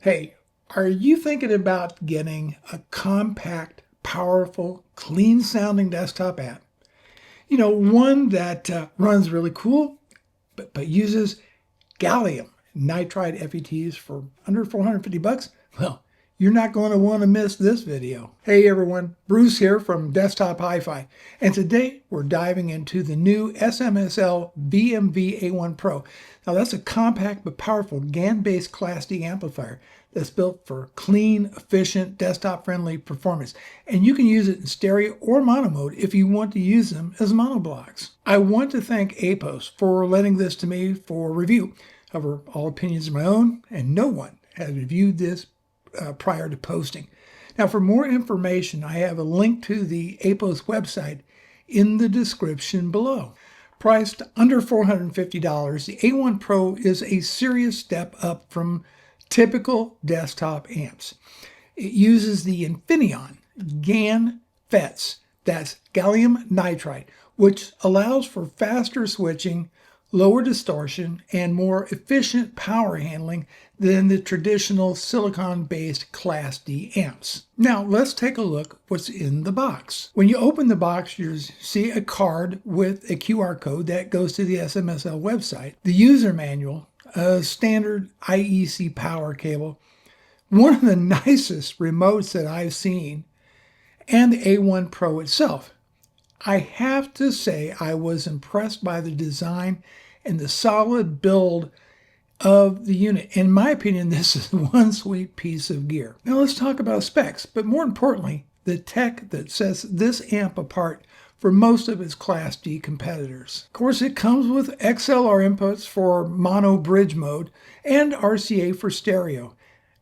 Hey, are you thinking about getting a compact, powerful, clean-sounding desktop app? One that runs really cool, but uses gallium nitride FETs for under 450 bucks? Well, you're not going to want to miss this video. Hey everyone, Bruce here from Desktop HiFi, and today we're diving into the new S.M.S.L VMV A1 Pro. Now that's a compact but powerful GaN-based Class D amplifier that's built for clean, efficient, desktop-friendly performance. And you can use it in stereo or mono mode if you want to use them as monoblocks. I want to thank APOS for lending this to me for review. However, all opinions are my own, and no one has reviewed this prior to posting. Now, for more information, I have a link to the APOS website in the description below. Priced under $450, the A1 Pro is a serious step up from typical desktop amps. It uses the Infineon GaN FETs, that's gallium nitride, which allows for faster switching, lower distortion, and more efficient power handling than the traditional silicon-based Class D amps. Now, let's take a look what's in the box. When you open the box, you see a card with a QR code that goes to the S.M.S.L website, the user manual, a standard IEC power cable, one of the nicest remotes that I've seen, and the A1 Pro itself. I have to say I was impressed by the design and the solid build of the unit. In my opinion, this is one sweet piece of gear. Now let's talk about specs, but more importantly, the tech that sets this amp apart for most of its Class D competitors. Of course, it comes with XLR inputs for mono bridge mode and RCA for stereo.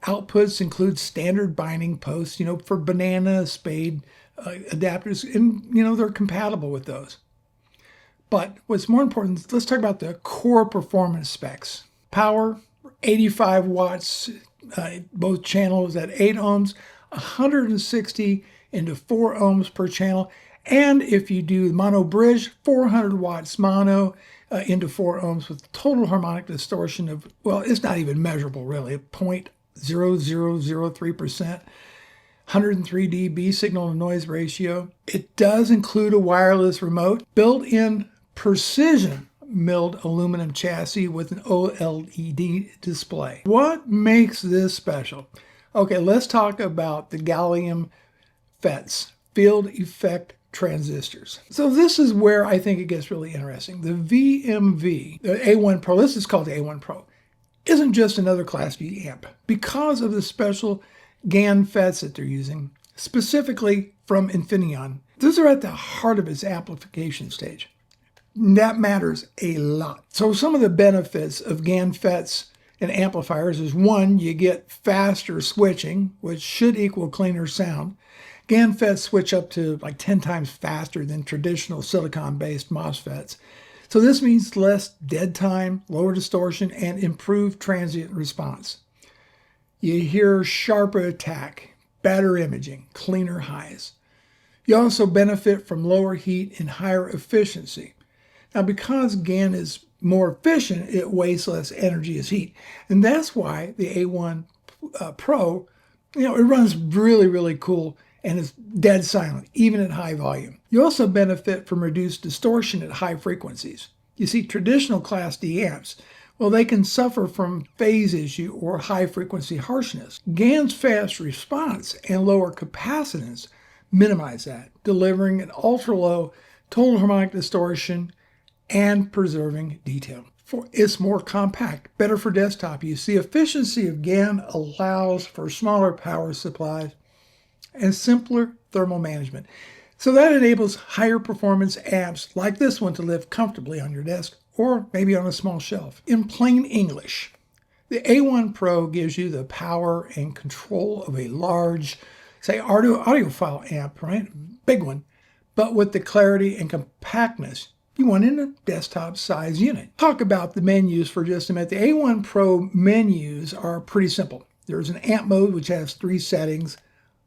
Outputs include standard binding posts, for banana, spade adapters, and, they're compatible with those. But what's more important, let's talk about the core performance specs. Power, 85 watts, both channels at 8 ohms, 160 into 4 ohms per channel. And if you do mono bridge, 400 watts mono into 4 ohms with total harmonic distortion of, well, it's not even measurable really, 0.0003%, 103 dB signal to noise ratio. It does include a wireless remote, built-in precision milled aluminum chassis with an OLED display. What makes this special? Okay, let's talk about the gallium FETs, field effect transistors. So this is where I think it gets really interesting. The VMV, the A1 Pro, this is called the A1 Pro, isn't just another Class D amp. Because of the special GaN FETs that they're using, specifically from Infineon, those are at the heart of its amplification stage. That matters a lot. So some of the benefits of GaN FETs and amplifiers is, one, you get faster switching, which should equal cleaner sound. GaN FETs switch up to like 10 times faster than traditional silicon-based MOSFETs. So this means less dead time, lower distortion, and improved transient response. You hear sharper attack, better imaging, cleaner highs. You also benefit from lower heat and higher efficiency. Now, because GaN is more efficient, it wastes less energy as heat. And that's why the A1 Pro, it runs really, really cool and is dead silent, even at high volume. You also benefit from reduced distortion at high frequencies. You see, traditional Class D amps, well, they can suffer from phase issue or high frequency harshness. GaN's fast response and lower capacitance minimize that, delivering an ultra-low total harmonic distortion and preserving detail. It's more compact, better for desktop use. The efficiency of GaN allows for smaller power supplies and simpler thermal management. So that enables higher performance amps like this one to live comfortably on your desk or maybe on a small shelf. In plain English, the A1 Pro gives you the power and control of a large, say, audiophile amp, right? Big one, but with the clarity and compactness you want in a desktop size unit. Talk about the menus for just a minute. The A1 Pro menus are pretty simple. There's an amp mode which has 3 settings,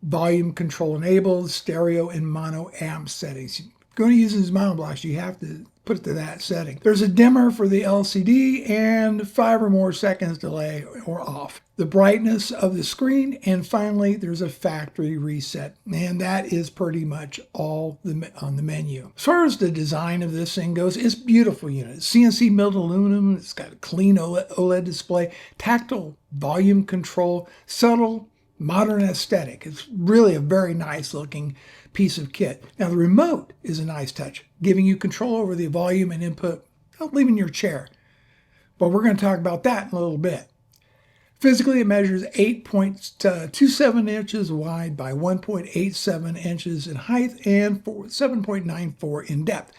volume control enabled, stereo and mono amp settings. If you're going to use these mono blocks, you have to put it to that setting. There's a dimmer for the LCD and 5 or more seconds delay or off. The brightness of the screen, and finally there's a factory reset. And that is pretty much all on the menu. As far as the design of this thing goes, it's a beautiful unit. CNC milled aluminum, it's got a clean OLED display, tactile volume control, subtle modern aesthetic. It's really a very nice looking piece of kit. Now the remote is a nice touch, giving you control over the volume and input without leaving your chair. But we're going to talk about that in a little bit. Physically, it measures 8.27 inches wide by 1.87 inches in height and 7.94 in depth.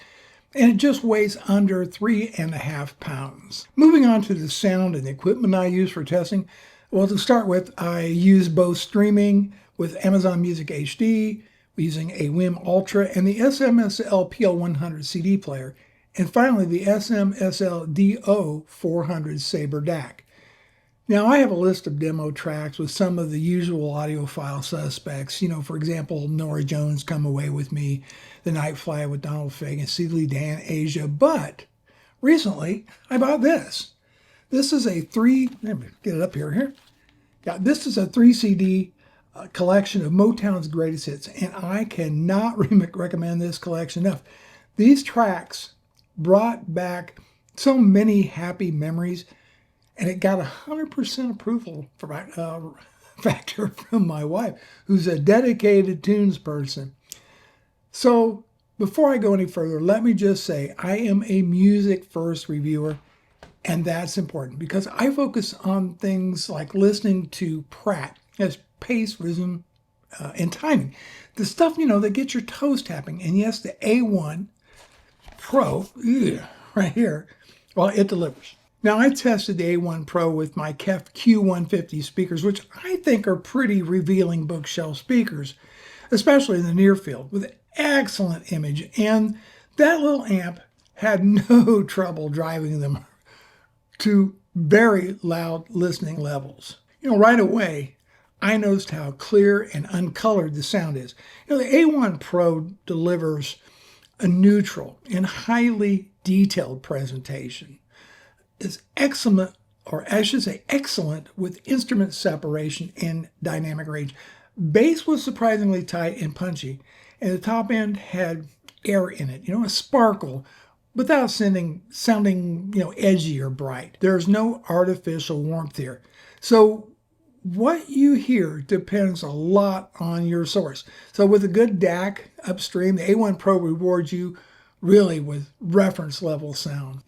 And it just weighs under 3.5 pounds. Moving on to the sound and the equipment I use for testing. Well, to start with, I use both streaming with Amazon Music HD, using a WIM Ultra, and the S.M.S.L PL100 CD player, and finally the S.M.S.L DO400 Sabre DAC. Now, I have a list of demo tracks with some of the usual audiophile suspects. You know, for example, Norah Jones, Come Away With Me, The Night Flight with Donald Fagen, Steely Dan, Asia. But recently, I bought this. This is a let me get it up here. Yeah, this is a 3 CD collection of Motown's greatest hits, and I cannot recommend this collection enough. These tracks brought back so many happy memories, and it got 100% approval factor from my wife, who's a dedicated tunes person. So before I go any further, let me just say I am a music first reviewer, and that's important because I focus on things like listening to Pratt as pace, rhythm, and timing. The stuff, that gets your toes tapping. And yes, the A1 Pro, right here, well, it delivers. Now, I tested the A1 Pro with my KEF Q150 speakers, which I think are pretty revealing bookshelf speakers, especially in the near field, with excellent image. And that little amp had no trouble driving them to very loud listening levels. Right away, I noticed how clear and uncolored the sound is. The A1 Pro delivers a neutral and highly detailed presentation. It's excellent, or I should say excellent, with instrument separation and dynamic range. Bass was surprisingly tight and punchy, and the top end had air in it, a sparkle, without sounding edgy or bright. There's no artificial warmth here. So what you hear depends a lot on your source. So with a good DAC upstream, the A1 Pro rewards you really with reference level sound.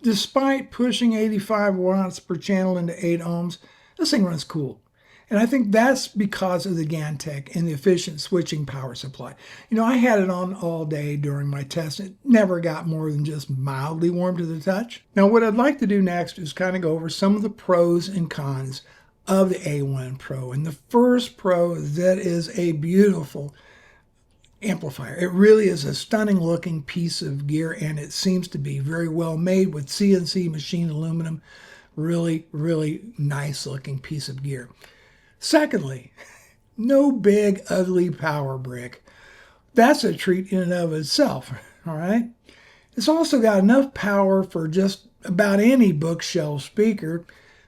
Despite pushing 85 watts per channel into 8 ohms, this thing runs cool. And I think that's because of the GaN tech and the efficient switching power supply. I had it on all day during my test. It never got more than just mildly warm to the touch. Now, what I'd like to do next is kind of go over some of the pros and cons of the A1 Pro. And the first pro is that is a beautiful amplifier. It really is a stunning looking piece of gear, and it seems to be very well made with CNC machined aluminum. Really, really nice looking piece of gear. Secondly, no big ugly power brick. That's a treat in and of itself, all right? It's also got enough power for just about any bookshelf speaker.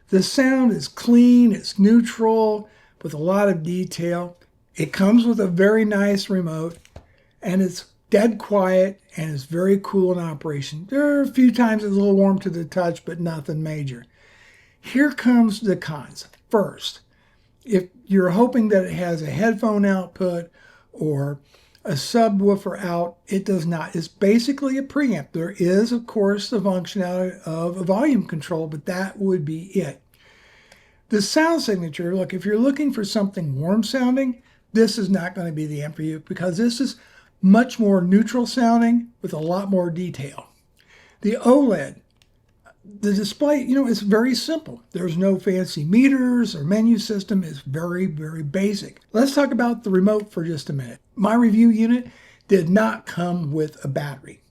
The sound is clean, it's neutral, with a lot of detail. It comes with a very nice remote, and it's dead quiet, and it's very cool in operation. There are a few times it's a little warm to the touch, but nothing major. Here comes the cons. First, if you're hoping that it has a headphone output or a subwoofer out, it does not. It's basically a preamp. There is, of course, the functionality of a volume control, but that would be it. The sound signature, look, if you're looking for something warm sounding, this is not going to be the amp for you because this is much more neutral sounding with a lot more detail. The OLED, the display, is very simple. There's no fancy meters or menu system. It's very, very basic. Let's talk about the remote for just a minute. My review unit did not come with a battery.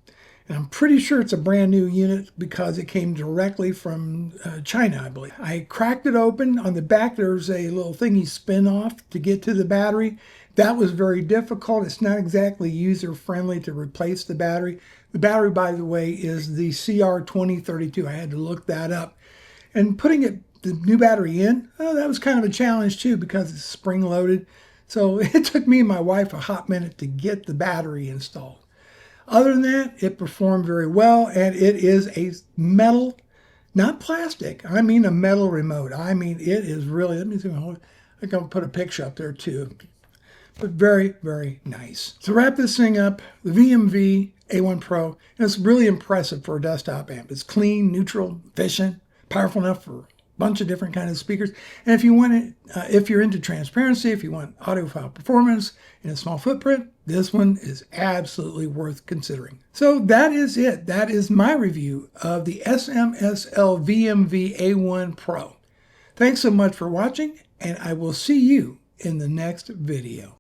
And I'm pretty sure it's a brand new unit because it came directly from China, I believe. I cracked it open. On the back, there's a little thing you spin off to get to the battery. That was very difficult. It's not exactly user-friendly to replace the battery. The battery, by the way, is the CR2032. I had to look that up. And putting the new battery in, that was kind of a challenge too because it's spring-loaded. So it took me and my wife a hot minute to get the battery installed. Other than that, it performed very well, and it is a metal, not plastic. I mean a metal remote. I mean, it is really, let me see, I'm going to put a picture up there too. But very, very nice. To wrap this thing up, the VMV A1 Pro, and it's really impressive for a desktop amp. It's clean, neutral, efficient, powerful enough for a bunch of different kinds of speakers. And if you want it, if you're into transparency, if you want audiophile performance in a small footprint, this one is absolutely worth considering. So that is it. That is my review of the S.M.S.L VMV A1 Pro. Thanks so much for watching, and I will see you in the next video.